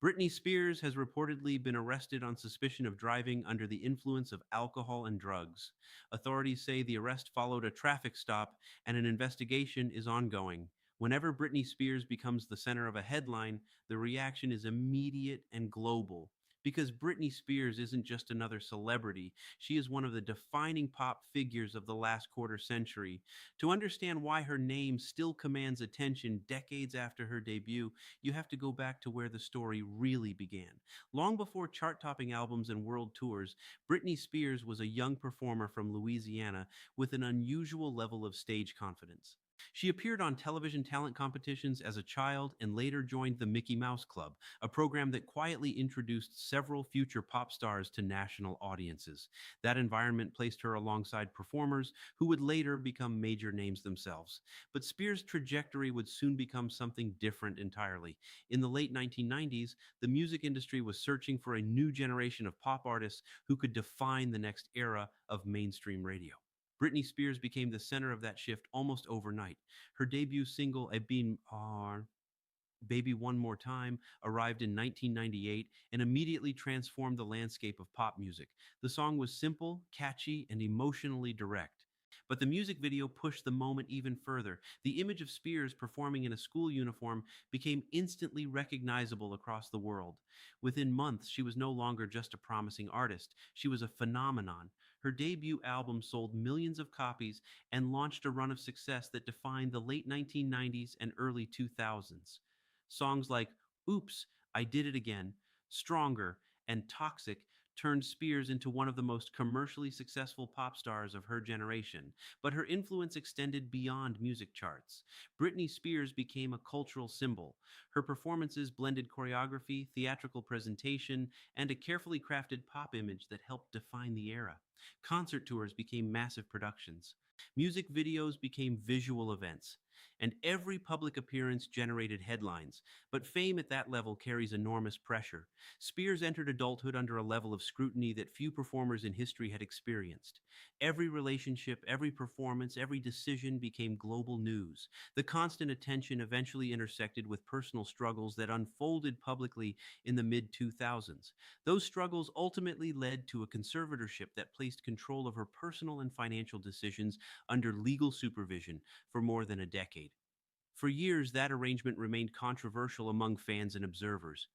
Britney Spears has reportedly been arrested on suspicion of driving under the influence of alcohol and drugs. Authorities say the arrest followed a traffic stop and an investigation is ongoing. Whenever Britney Spears becomes the center of a headline, the reaction is immediate and global. Because Britney Spears isn't just another celebrity, she is one of the defining pop figures of the last quarter century. To understand why her name still commands attention decades after her debut, you have to go back to where the story really began. Long before chart topping albums and world tours, Britney Spears was a young performer from Louisiana with an unusual level of stage confidence. She appeared on television talent competitions as a child and later joined the Mickey Mouse Club, a program that quietly introduced several future pop stars to national audiences. That environment placed her alongside performers who would later become major names themselves. But Spears' trajectory would soon become something different entirely. In the late 1990s, the music industry was searching for a new generation of pop artists who could define the next era of mainstream radio. Britney Spears became the center of that shift almost overnight. Her debut single, A Beam Baby One More Time, arrived in 1998 and immediately transformed the landscape of pop music. The song was simple, catchy, and emotionally direct. But the music video pushed the moment even further. The image of Spears performing in a school uniform became instantly recognizable across the world. Within months, she was no longer just a promising artist, she was a phenomenon. Her debut album sold millions of copies and launched a run of success that defined the late 1990s and early 2000s. Songs like Oops, I Did It Again, Stronger, and Toxic turned Spears into one of the most commercially successful pop stars of her generation, but her influence extended beyond music charts. Britney Spears became a cultural symbol. Her performances blended choreography, theatrical presentation, and a carefully crafted pop image that helped define the era. Concert tours became massive productions. Music videos became visual events, and every public appearance generated headlines. But fame at that level carries enormous pressure. Spears entered adulthood under a level of scrutiny that few performers in history had experienced. Every relationship, every performance, every decision became global news. The constant attention eventually intersected with personal struggles that unfolded publicly in the mid 2000s. Those struggles ultimately led to a conservatorship that placed control of her personal and financial decisions under legal supervision for more than a decade. For years, that arrangement remained controversial among fans and observers.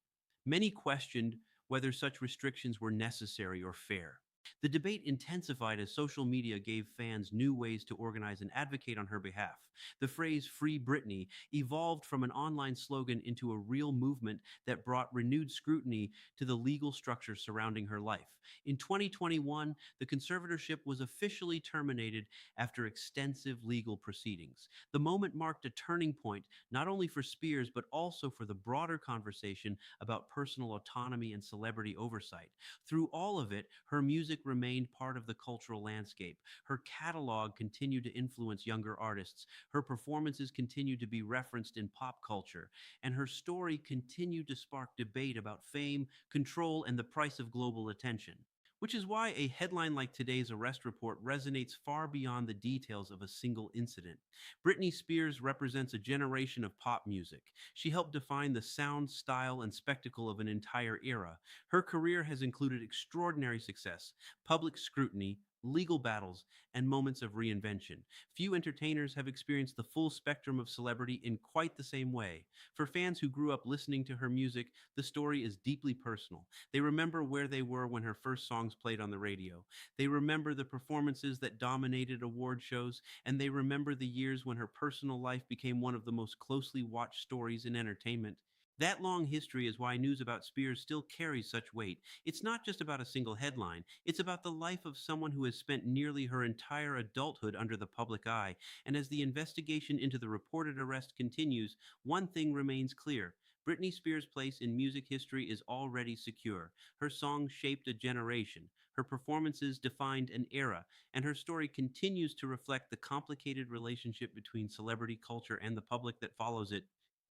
Many questioned whether such restrictions were necessary or fair. The debate intensified as social media gave fans new ways to organize and advocate on her behalf. The phrase Free Britney evolved from an online slogan into a real movement that brought renewed scrutiny to the legal structure surrounding her life. In 2021, the conservatorship was officially terminated after extensive legal proceedings. The moment marked a turning point not only for Spears but also for the broader conversation about personal autonomy and celebrity oversight. Through all of it, her music remained part of the cultural landscape. Her catalog continued to influence younger artists. Her performances continued to be referenced in pop culture. And her story continued to spark debate about fame, control, and the price of global attention. Which is why a headline like today's arrest report resonates far beyond the details of a single incident. Britney Spears represents a generation of pop music. She helped define the sound, style, and spectacle of an entire era. Her career has included extraordinary success, public scrutiny, legal battles, and moments of reinvention. Few entertainers have experienced the full spectrum of celebrity in quite the same way. For fans who grew up listening to her music, the story is deeply personal. They remember where they were when her first songs played on the radio. They remember the performances that dominated award shows, and they remember the years when her personal life became one of the most closely watched stories in entertainment. That long history is why news about Spears still carries such weight. It's not just about a single headline, it's about the life of someone who has spent nearly her entire adulthood under the public eye. And as the investigation into the reported arrest continues, one thing remains clear. Britney Spears' place in music history is already secure. Her songs shaped a generation. Her performances defined an era, and her story continues to reflect the complicated relationship between celebrity culture and the public that follows it.